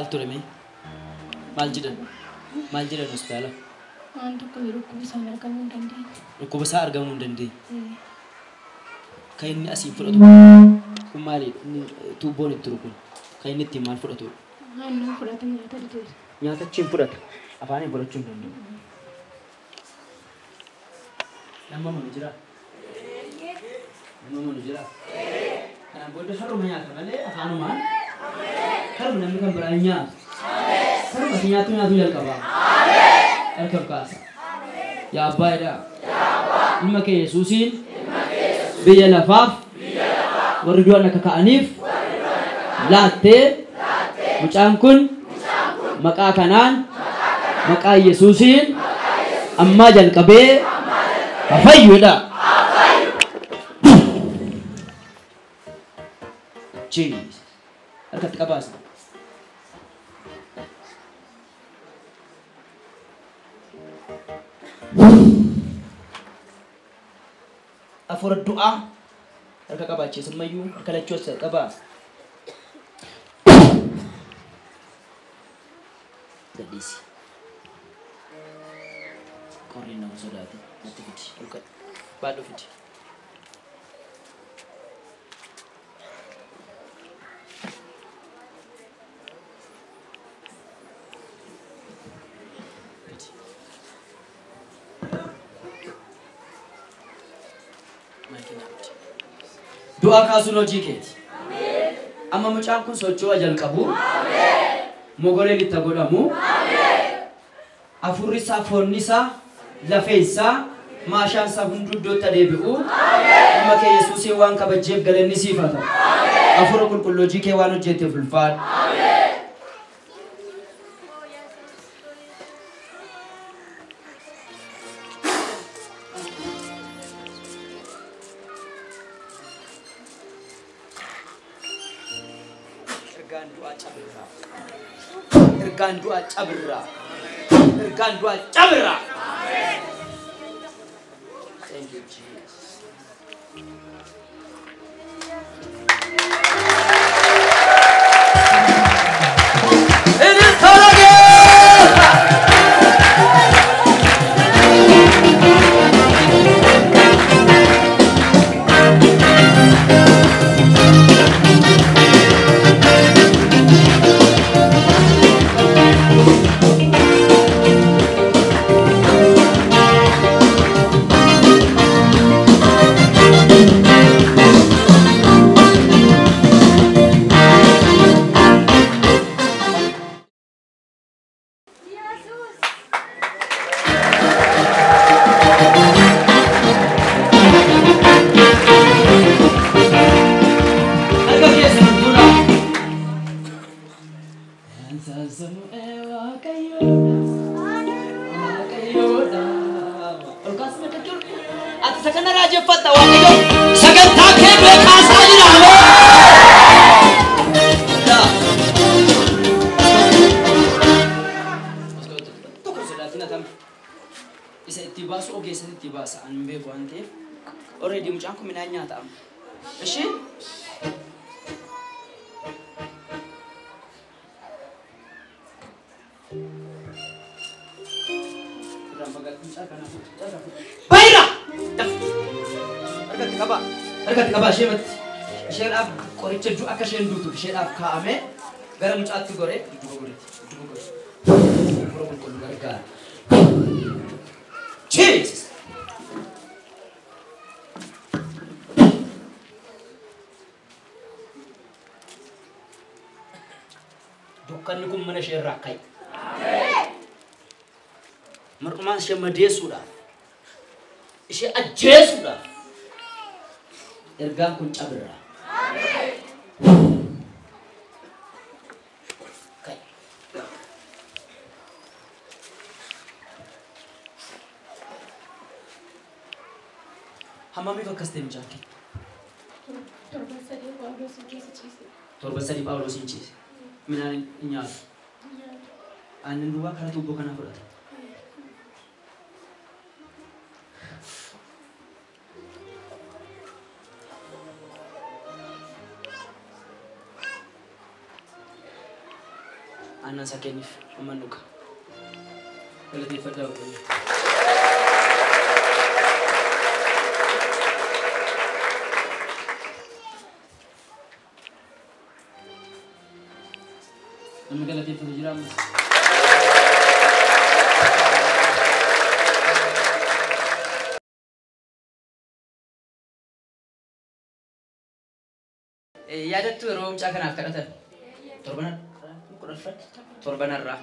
Maal ture mee? Maal jedhan hospitaala? Waan tokko dhukkuba isaa argamuu hin dandeenye. Dhukkuba isaa argamuu hin dandeenye. Kan inni asiin fudhatu kun maalidha? Tuubboon itti jiru kun kan inni ittiin maal fudhatudha? Inni fudhatu nyaata dhiyeessa. Nyaata achiin fudhata. Afaaniin fudhachuu hin danda'u. Nama mana jira? Nama mana jira? Kanaan booda haruma nyaata malee afaanumaan haruma namni kan biraan nyaatu. Haruma si nyaatu jalqabaa. Harkab kaasa. Yaa Abbaayidhaa. Ilma kee Yesuusiin biyya lafaaf warri du'an akka ka'aniif laattee mucaan kun maqaa kanaan maqaa Yesuusiin ammaa jalqabee hafayyuudha. Jesus. Harkatti qabaas. Afur du'a harka qabaachis ammayyuu harka lachoos qabaa. Gadhiisi. Qorriin nama sodaate natti fidi. Dhulka baadhu fidi. Du'a kaasuun hojii keeti. Amma mucaan kun socho'aa jalqabu. Mogoleen itti godhamu. Afurri isaa, foonni isaa, lafee isaa, maashaan isaa hunduu iddootti deebi'u. Ilma kee Yesuusiin waan kabajjeef galanni siif haa ta'u. Afura qulqulluu hojii kee waan hojjetteef ulfaadhu. Ergaan du'a cabirraa. Ergaan du'a cabirraa. Thank you, Jesus. It is Torage! Already mucaan kun midhaan nyaata amma. Ishee Bayra! Harkatti qabaa ishee matti. Isheedhaaf qoricha du'a akka isheen duutuuf isheedhaaf kaa'amee gara mucaatti goree dudduuba godhate. Fura qulqulluu gargaara. Jesus! Dukkanni kun mana ishee irraa ka'e. Mar'umaan ishee madeessuudhaaf, ishee ajjeesuudhaaf ergaan kun cabirraa. Ka'e. Hammamiif akkas ta'e mucaan kee? Torban sadii Phaawulosin keessa ciise. Torban sadii Phaawulosin ciise. Midhaan nyaatu. Aannan duwwaa karaa tuubboo kanaa fudhata. aannan isaa kenniif amman dhuga. Galateeffadhaa Waaqayyo. Namni galateeffatu jira ammas. Yaadattu yeroo mucaa kanaaf kadhatan torbanarraa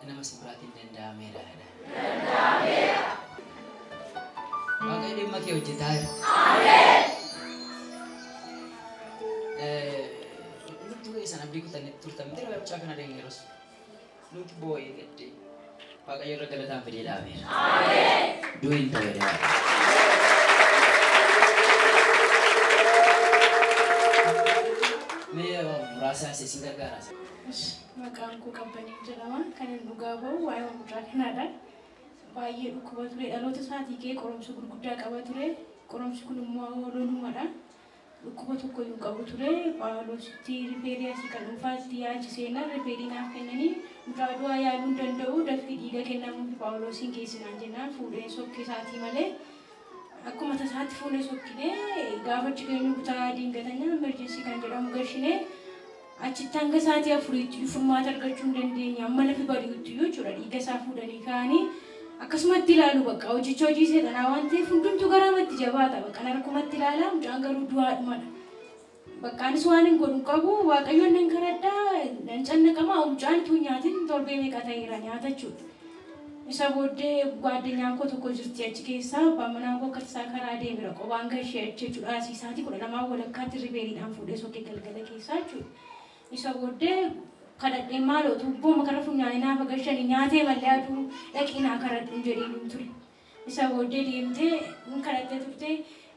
nama simbiraatiin danda'ameera. Waaqayyo dhimma kee hojjetaa jira. Nuti isan abdii kutanii turtan miti rabaa mucaa kana deemeeros. Nuti boo'ee gaddee Waaqayyo irra galataan fidee dhaabeera. Du'in ta'eera. Merasa sesi gargara. Maqaan koo Qabbanii jedhama. Kan inni dhugaa bahu waa'ee mucaa kanaadha. Baay'ee dhukkuba ture. Dhaloota isaatii ka'ee qoromsa gurguddaa qaba ture. Qoromsi kun immoo lolumadha. Dhukkuba tokko iyyuu qabu ture. Phaawulositti riifeeriyaasii kan dhuunfaatti yaachi seenaa riifeerii naaf kennanii mucaa du'aa yaaluu hin danda'u dafii dhiiga kennamuufi Phaawulosiin geessinaan jennaan fuudhee sokkee isaatii malee. Akkuma tasaatti fuudhee sokkine gaafa achi geenyu kutaa diingatanya emerjensii kan jedhamu gashinee achitti hanga sa'aatii afuriitti furmaata argachuu hin dandeenye amma lafi bari'utti jechuudha dhiiga isaa fuudhanii ka'anii akkasumatti ilaalu bakka hojicha hojii seexanaa waan ta'eef hundumtuu garamatti jabaata bakka narkumatti ilaalaa mucaan garuu du'aadhumadha. Bakkaanis waan hin godhu qabu Waaqayyoon nan kadhadhaa nan cannaqama mucaan utuu nyaatiin torbee meeqa ta'eera nyaata jechuudha. Isa booddee gaaddeenyaan koo tokko jirti achi keessaa abbaan manaa koo akka tasaa karaa deemira qophaan gashee achi jechuudha asiisaatii 12 walakkaatti riifeeriidhaan fuudhee sokkee galgala keessaa jechuudha. Isa booddee kadhadhee maaloo tuubboo makara funyaanii naafa gashanii nyaatee mallee aduu dhaqinaa kadhadhuun jedhee ture. Isa booddee deemtee kadhattee turte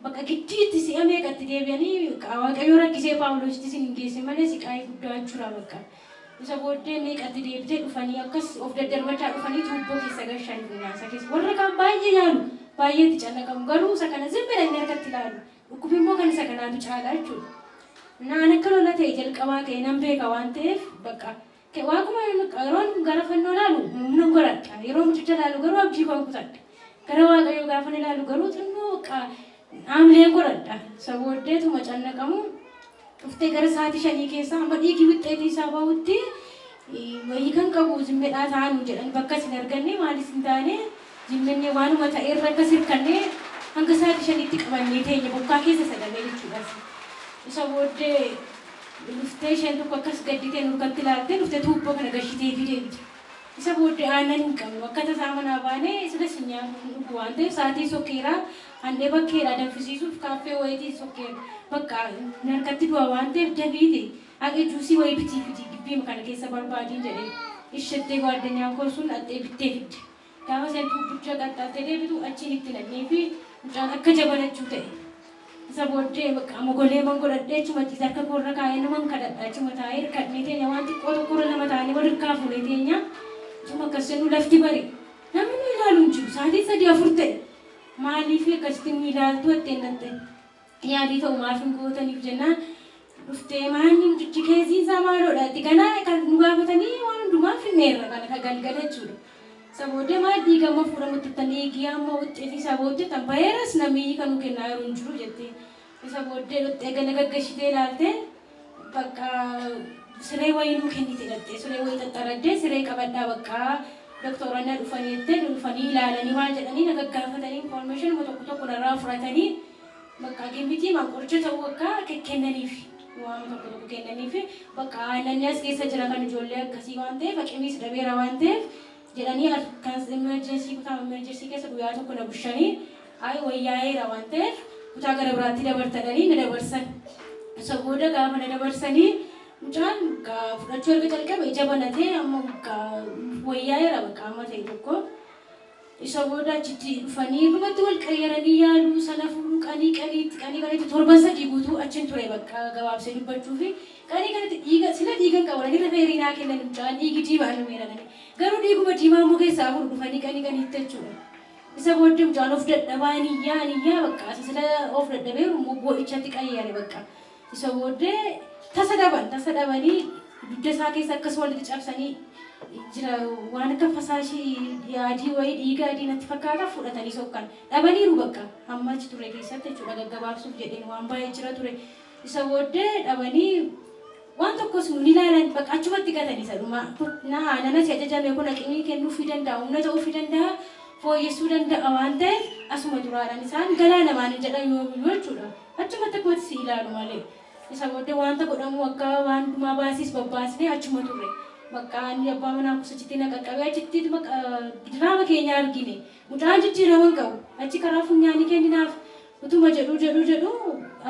bakka giddiitti si'a meeqatti deebi'anii Waaqayyo rakkisee Phaawulositti sin hin geesse malee siqaayii guddaa jira bakka. Isa booddee meeqatti deebitee dhufanii akkas of daddarbachaa dhufanii tuubboo keessa gashanii nyaasa keessa warra kaan baay'ee yaalu baay'eetti callaqamu garuu isa kana zimmadanii harkatti ilaalu dhukkubi immoo kan isa kanaatu caalaa jechuudha. Naan akka lola ta'e jalqabaa ta'e nan beeka waan ta'eef bakka waaquma yeroon gara fannoo ilaalu nan godhadha yeroo mucicha ilaalu garuu abdii koo kutadha gara Waaqayyoo gaafa ilaalu garuu xinnoo bakka aamlee godhadha. Isa booddeetuma callaqamu dhuftee gara sa'aatii 5 keessaa amma dhiigi wixxeetii isaa bahutti wayii kan qabu zimmeedhaa taa'anu jedhan bakka isin arganne maalis hin taane zimmenne waanuma ta'e irra akkas hirkannee hanga sa'aatii 5tti qabannee teenye bokkaa keessa sagalee jechuudha. Isa booddee dhuftee isheen tokko akkas gadditee nurkatti ilaaltee dhuftee tuubboo kana gashitee fi deebite. Isa booddee aannan hin qabnu akka tasaa manaa baanee silas hin nyaatu dhugu waan ta'eef sa'aatii sokkeeraa handee bakkeedhaa danfisiisuuf kaaffee wayitii sokkeera bakka narkatti du'a waan ta'eef dabiite haqee juusii wayii bitii gibbii kana keessa barbaadiin jedhee ishettee gaaddeenyaan koo sun dhattee bittee fidde. Gaafa isheen tuubbicha qaxxaattee deebitu achiin itti nannee fi mucaan akka jabanachuu ta'e. Isa booddee bakka mogolee godhadhee achuma ciisa harka koorra kaayee naman kadhadhaa achuma taa'ee hirkadhee teenya waan xiqqoo tokkorra nama taa'anii wal hirkaa fuulee teenya achuma akkasii lafti bari namni nu ilaalu hin jiru sa'aatii 3-4 ta'e maaliif akkasitti nu ilaaltu ittiin natte yaadii ta'u maaf hin gootaniif jennaan dhuftee maanni mucichi keessii isaa maaloodha itti kanaa kan nu gaafatanii waan hundumaa finneerra kana ka galgala jechuudha. Isa booddee maal dhiigamma fuudhamutti tan dhiigii amma wuxxeetii isaa booddee tan baheeras namni kan nu kennaa yeroo hin jiru jettee. Isa booddee dhuftee gala gaggashitee ilaaltee bakka siree wayii nuu kennite dhattee siree wayii xaxxaraddee siree qabadhaa bakka doktoronni dhufanii jettee dhufanii ilaalanii maal jedhanii na gaggaafatanii information tokko narraa fudhatanii bakka gimbitii qoricha ta'uu akka kennaniif waan tokko kennaniif bakka aannan as keessa jira kan ijoollee akkasii waan ta'eef haqimiis dhabeera waan ta'eef jedhanii kan emerjensii keessa guyyaa tokko na bushanii ay wayyaa'eera waan ta'eef kutaa gara biraatti dabartanii na dabarsan. Isa booda gaafa na dabarsanii mucaan fudhachuu erga jalqabe ija banatee amma wayyaa'eera bakka amma ta'e tokko. Isa booda achitti dhufanii dhumatti wal qayyaranii yaaluu sana fuudhuu qanii torban 3 guutuu achiin ture bakka gabaabsee dubbachuu fi qanii kanatti dhiiga sila dhiigan qabatanii riifeerii naa kennan mucaan dhiigi diimaa nu meerananii garuu dhiiguma diimaa immoo keessaa fuudhu dhufanii qaniitti jechuudha. Isa booddee mucaan of dadhabaa niyyaa bakka sila of dadhabeeru immoo boo'ichatti qayyare bakka. Isa booddee tasa dabanii dugda isaa keessa akkas walitti cabsanii jira waan akka fasaashii yaadii wayii dhiiga adii natti fakkaata fudhatanii sokkan dhabaniiru bakka hamma achi ture keessatti jechuudha gaggabaabsuuf jedheen waan baay'ee jira ture isa booddee dhabanii waan tokkos nuun ilaalan bakka achumatti gatanii sadhuma nana si ajajame kun haqinii kennuufii danda'a humna ta'uufii danda'a fooyyessuu danda'a waan ta'eef asuma duraadhaan isaan galaa namaan jedhan yoo jechuudha achumatti akkumatti si ilaalu malee isa booddee wanta godhamu akka waan dhumaa baasiis babbaasnee achuma turre bakka inni abbaa manaa kusachitti naqaqqabee achitti diraama keenya argine mucaan jijjiiraman qabu achi karaa funyaanii kenninaaf utuma jedhu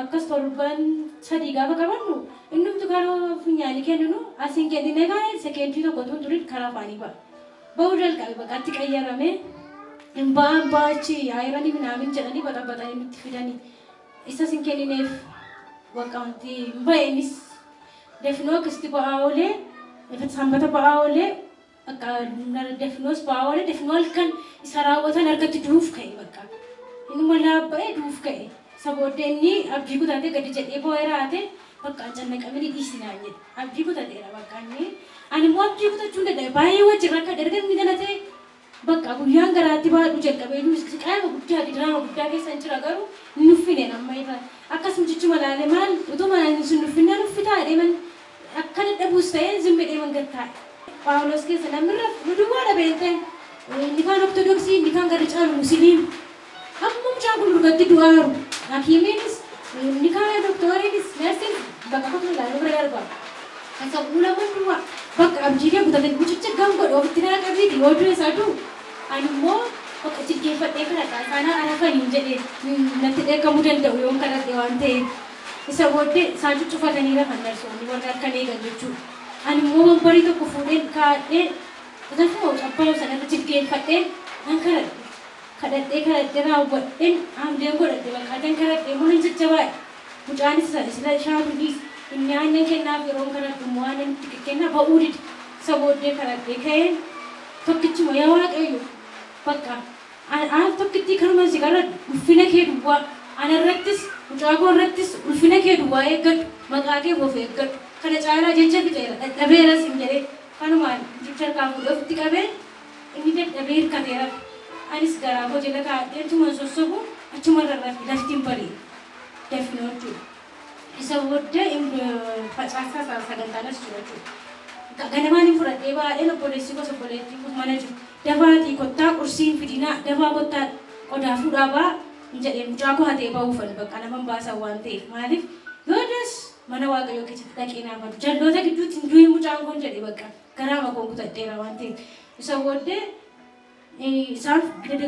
akkas torban sadii gaafa qabannu innumtu karaa funyaanii kenninu asiin kennine kaane sekeendii tokko tun turin karaa afaanii ba'a ba'uu jalqabe baqaatti qayyarame hin baachi ayiranii minaamin jedhanii baxabatanii nutti fidanii isa sin kennineef waqaanti bayenis defnoo kisti ba'aawole sambata ba'aawole akka defnoos ba'aawole defnool kan isa raawwatan argatti duuf ka'e bakka inni malaabba'e duuf ka'e saboodde inni abdii kutaatee gadi jedhee boo'eraate bakka cannaqamanii dhiisinaa jedhe abdii kutateera bakka inni ani immoo abdii kutachuu dadhabe baay'ee wajjin rakka darganii galatee bakka guyyaan garaatti baadhu jalqabee qaama guddaa diraama guddaa keessa hin jira garuu nuffine amma irra akkasuma jechuun malaale maal utuma sun nuffinna nuffitaa deeman akka dadhabuus ta'ee zimbe deeman gattaa Phaawulos keessa namirra duwwaa dhabeente inni kaan ortodoksii inni kaan garri caalu musliim amma mucaan kun durgatti du'aaru hakiimiinis inni kaan doktoriinis neersiin bakka tokko ilaalu bira darba isa guulaman duwwaa bakka abjii kee kutatee mucicha gaangodha ofitti naa qabiiti yoo du'e isaa du'u ani immoo bakka jilgeeffadhee kadhadhaa isaanaa arafanii jedhee natti dheekkamuu danda'u yoon kadhadhe waan ta'eef isa booddee isaan cuccufatanii rafan darsoonni warra harkan eegan jechuudha. Ani immoo wambarii tokko fuudheen kaadhee lafuma cabbaa'u sanarra jilgeeffadheen nan kadhadhee raawwadheen haamleen godhadhe baqqaateen kadhadhee mulan jajjabaa'e mucaanis sila shaatu dhiis inni aannan kennaaf yeroon kadhadhu immoo aannan itti kennaa ba'uu dide isa booddee kadhadhee ka'een tokkichuma yaa waaqayyo bakka aan tokkitti kanumaan si gara ulfina kee duwwaa anarrattis mucaakoo irrattis ulfina kee duwwaa eeggadhu maqaa kee of eeggadhu kana caalaa jecha fixeera dadhabeeras hin jedhee kanumaan jecha kaafuudhee ofitti qabee inni dadhabee hirkateera anis garaa hojii kaadheetuma sossobu achuma irra laftiin barii dafnoo jechuudha. Isa booddee facaasaa sagantaanas jira jechuudha. Ganamaan hin fudhadhee baay'een obboleessi gosa obboleettii mana jiru. Dabaatii kottaa qursiin fidinaa dabaa kottaa qodaa fuudhaa hin jedheen mucaakoo hatee ba'uufan bakka naman baasan waan ta'eef maaliif yoodas mana waaqayyoo keessatti dhaqee naafatu jalloota gidduutti hin du'in mucaan kun jedhe bakka garaa makoon kutadheera waan ta'eef isa booddee isaan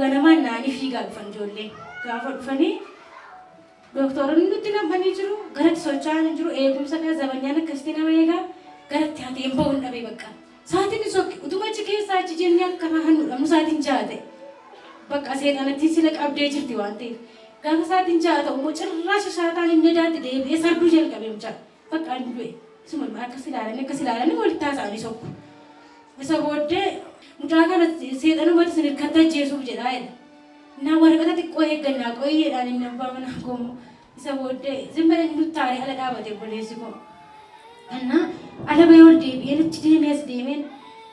ganamaan naanii fiigaa dhufan ijoollee gaafa dhufanii dooktoronni nutti nam'anii jiru garatti socho'aa hin jiru eegumsa zabanyaan akkasitti nama eegaa garatti hateen ba'uun dhabee bakka saatiin isokki utuma achi keessaa achi jennee akka hannu dhabnu saatiin jaate bakka seexanattiin sila qabdee jirti waan ta'eef gaafa saatiin jaata immoo cirraasha shaataan inni daatti deebi'ee sarduu jalqabee mucaa bakka ani du'e isuma akkas ilaalanii walitti haasa'anii sokku isa booddee mucaa kana seexanumatti sin hirkatti ajjeesuuf jedhaa jedha naa waraqata xiqqoo eeggannaa qoyyeedhaan inni abbaa manaa koomu isa booddee zimbala inni nutti taaree ala dhaabate obboleessi koo annaa ala bayoo ol deebi'ee achi deemee as deemeen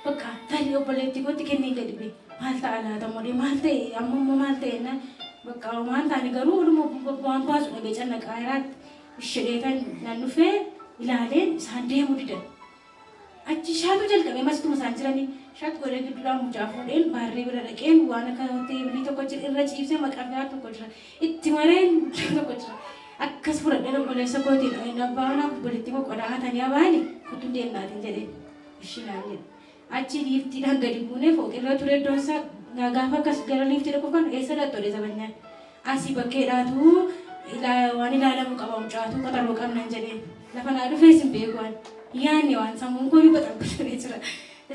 bakka tarii obboleettii kootti kennee gadi bee maal ta'a laata modee maal ta'e ammoo maal ta'e na bakka waan taane garuu oluma waan baasu dhabee cannaqaa jiraatti ishedheetan nan dhufee ilaaleen isaan deemuu didan achi shaatu jalqabee mastuma isaan jiranii shaatu godhee gidduudhaan mucaa fuudheen baarree bira dhaqeen waan akka teebilii tokko irra ciibsee maqaa tokko jira itti mareen tokko jira akkas fudhadheen obboleessa kootiidha inni abbaa manaa obboleettii koo qodaa hatanii abaani kuttuun deemnaatiin jedheen ishinaan jedhe achi liiftiidhaan gadi buunee fooqirra ture iddoon isaa gaafa akkas gara liiftii dhaqu kan eessa dhattore zabanyaan asii bakkeedhaatu waan ilaalamuu qaba mucaatu qaxaroo qabnan jedheen lafa naa dhufees hin beekuwan yaanni waan sammuun koo yuuba xabbaturee jira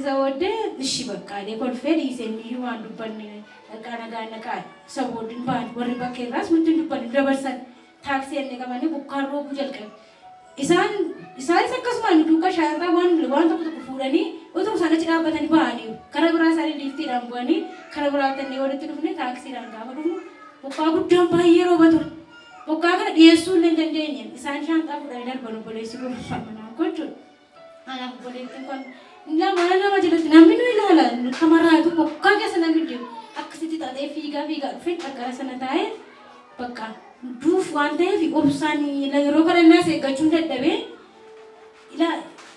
isa booddee ishi baqqaalee kolfee dhiisee niyyuu waan dubbanne dhaqaa nagaan naqaa isa booddeen baan warri bakkeerraas nutti dubbanne dabarsan taaksii enne qabanii bukkaan roobuu jalqabe isaanis akkasumaan duuka shaarraa waan tokko fuudhanii utuma isaan achi dhaabbatanii ba'anii karaa biraa isaanii liiftiidhaan bu'anii karaa biraa tannee walitti dhufne taaksiidhaan gaafa dhufnu bukkaa guddaan baay'ee rooba ture bukkaa kana dhiyeessuu illee hin dandeenye isaan shaanxaa fuudhanii darban obboleessi gurgurfamanii gochuudha anaaf obboleettiin kun nama jalatti namni nu ilaala kamaraatu bokkaa keessa namni deemu akkasitti taatee fiigaa dhufee qarqara sana taa'ee bakka duuf waan ta'eef obsaan yeroo kadhannaa eeggachuun dadhabee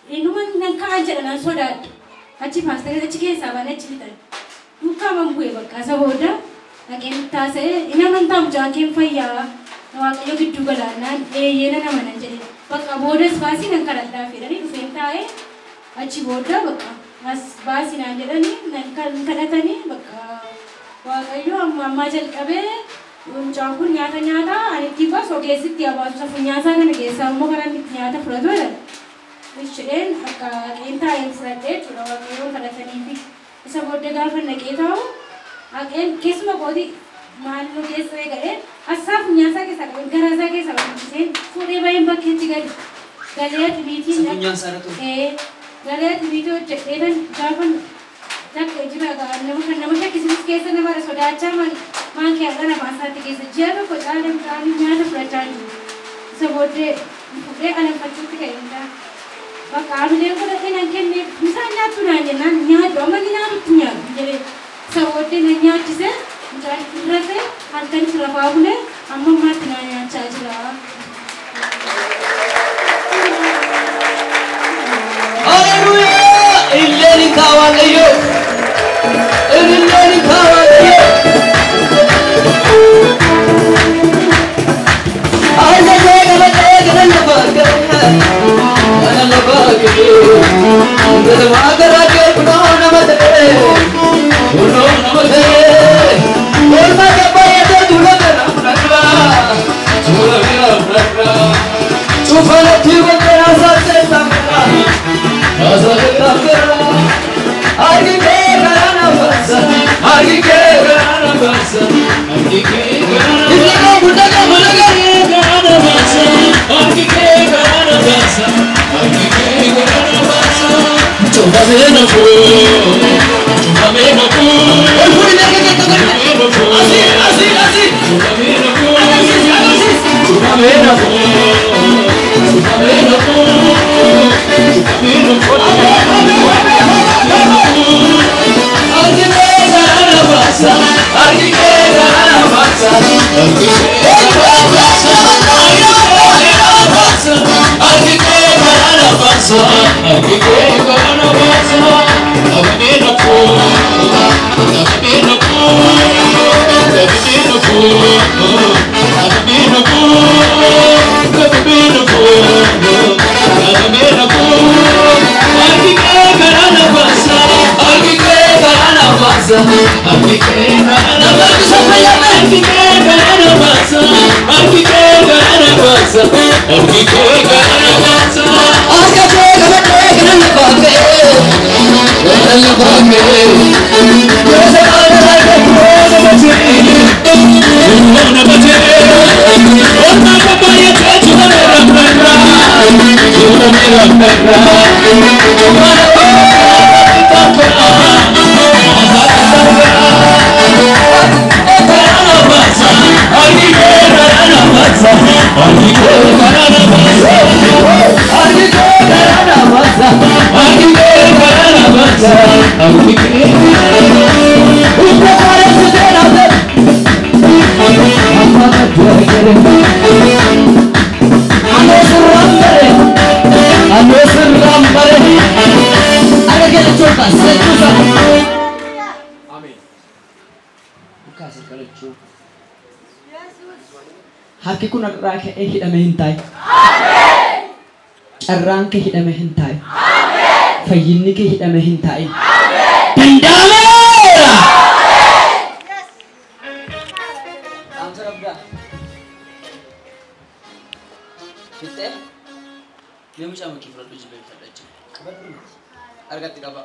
eenyumaan nan ka'an jedhan sodaadha. Achi paasterii achi keessaa baane achi lixan. Duukaa bu'ee bakka isa booda dhaqeen taasisee inni amantaa mucaan keen fayyaa waaqayyo gidduu galaannaan eeyyeena nama nan jedhe bakka boodas baasii nan kadhadhaa fedhanii dhufeen taa'ee achi booda bakka as baasii naan jedhanii nan kadhatanii bakka waaqayyo ammaa jalqabee mucaan kun nyaata ani itti baas ogeessitti abaasu safu nyaataa kana keessaa immoo karan itti nyaata fudhatu jedhan. Isheen akka qeentaa fudhadhee tura waaqayyoon kadhatanii fi isa booda gaafa naqee taa'u haqeen keessuma kooti maaloo keessa eegalee assaaf nyaataa keessaa qaban garaasaa keessaa qaban fuudhee baay'een bakkeetti galee timiitiin galee timiitii hojjedheetan gaafa takka jira nama shakkisiis keessa nama sodaachaa maan kee akka namaasaatti keessa ji'a tokko caalaan ta'anii nyaata fudhachaa jiru isa booddee fuudhee alanfachuutti ka'e bakka abileen godhatee nan kenne misaan nyaattu naan jennaan nyaaddu amma ni nyaatutti nyaaddu jedhee isa booddee nan nyaachise mucaan irratee halkanis rafaa bulee amma ammaatti naan nyaachaa jira. Hallelujah! Illeen kaawwaaqayyo! Illeen kaawwaaqayyo! Hallelujah! Galatee galanya baagara. Galanya baagara. Galanya baagara keekuno namate. Kuno namate. Olma kebayate tulagara fulakra. Tulagara fulakra. Chufalati bakara saate samara. Asate samara. Agi ke garana basa. Agi ke garana basa. Agi ke garana. Isla buta ka bulagari garana basa. Agi ke garana basa. Agi ke garana basa. Chupa mena ko. Chupa mena ko. Oi puri leke ke to garna. Asi. Chupa mena ko. Chupa mena ko. Chupa mena ko. Chupa mena ko. Agi ke garana basa. Agi ke garana basa. Agi ke garana basa. Agi ke garana basa. Agi ke garana basa. Agi mena ko. Agi mena ko. Agi mena ko. Agi mena ko. Agi mena ko. Agi mena ko. Agi ke garana basa. Agi ke garana basa. Agi ke garana basa. Agi ke garana basa. Agi ke garana basa. Agi ke garana basa. Agi ke garana basa. Garana basa. Garana Harki kun irraa ka'ee hidhame hin taa'e. Carraan kee hidhame hin taa'e. Fayyinni kee hidhame hin taa'e. Danda'ameera! Fittee? Mee mucaa makii fudhadhu jibee fudhachuu. Qabadhu miti. Argatti qaba.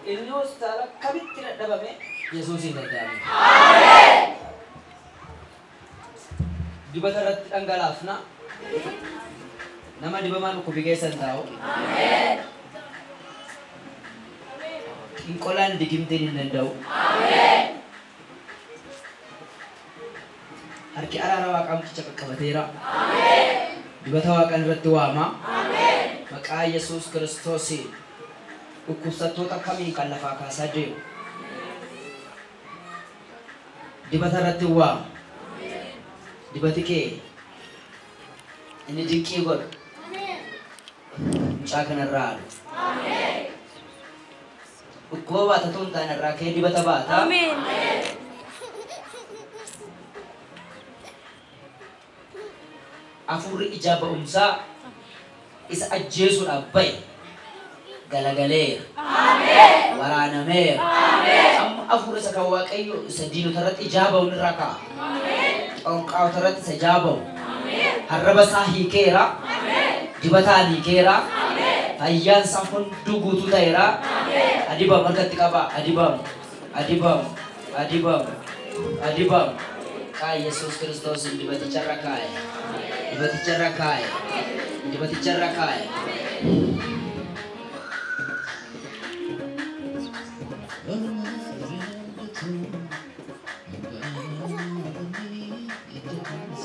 Inni hospitaala kamitti dadhabame Yesuusiin dadhabame. Ameen. Dibata irratti dhangalaafna. Nama dibamaan dhukkubi keessa hin taa'u. Ameen. Hinqolaan digimteen hin danda'u. Ameen. harki araara waaqaa mucicha qaqqabateera. Dibata waaqaan irratti waama. Maqaa Yesuus Kiristoosiin dhukkubsattoota kamiin kan lafaa kaasaa deemu. Dibata irratti waama. Dibati kee inni dinqii godhu. Mucaa kanarraa haadhu. Dhukkuba baata tuun ta'an irraa kee dibata baata. Afurri ijaa ba'umsaa isa ajjeesuudhaaf bahe galagaleera. Waraanameera. Amma afurri isa kan Waaqayyo isa diinota irratti ijaa ba'uun irraa ka'a. Xonqaawota irratti isa ijaa ba'u. Arraba isaa hiikeera. Dibataan hiikeera. Fayyaan isaa hunduu guutuu ta'eera. Adibamu harkatti qaba. Adibamu. Kaa Yesuus Kiristoos dibaticha irra kaa'e. Dibaticha irra kaa'e.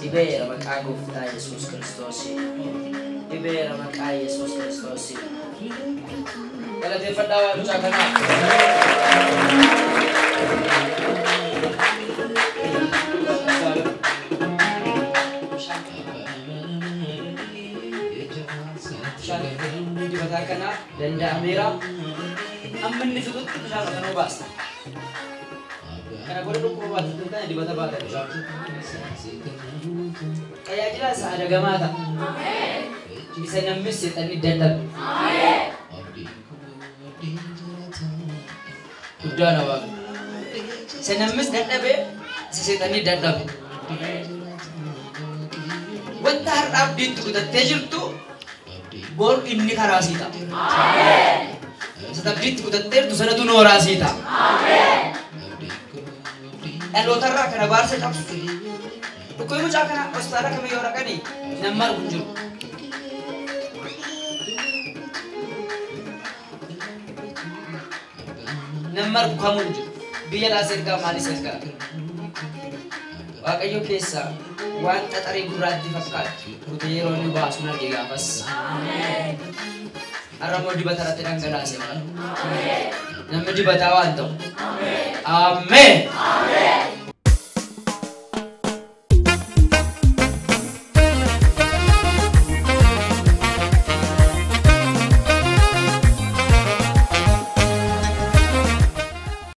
Dibeera maqaa Gooftaa Yesuus Kiristoos. Dibeera maqaa Yesuus Kiristoos. Galateeffadhaa waan mucaa kanaaf. Dibataa kana danda'ameera. Amma inni fixutti bishaan kanoo baasta. Kana godhe dhukkuba baatatu ta'e dibata baata bishaan. Tajaajila isaa adagamaa ta'a. Isa namni seexanni dadhabe. Guddaadha waaqa. Isa namni dadhabe isa seexanni dadhabe. Wanta har'a abdiitti kutattee jirtu bor inni karaa sii ta'a. Isa abdiitti kutatteertu sanatu nooraa sii ta'a. Dhaloota irraa kana baarsa qabsu. Dhukkubni mucaa kana hospitaala kamiyyuu dhaqanii namni argu hin jiru. Namni argu kamuu hin jiru. Biyya laas ergaa maalis ergaa. Waaqayyo keessaa waan xaxarii gurraatti fakkaatu kutee yeroo inni baasu nagee gaafas. Har'ammoo dibata irratti dhangalaase maal? Namni dibataa waan ta'u. Ameen.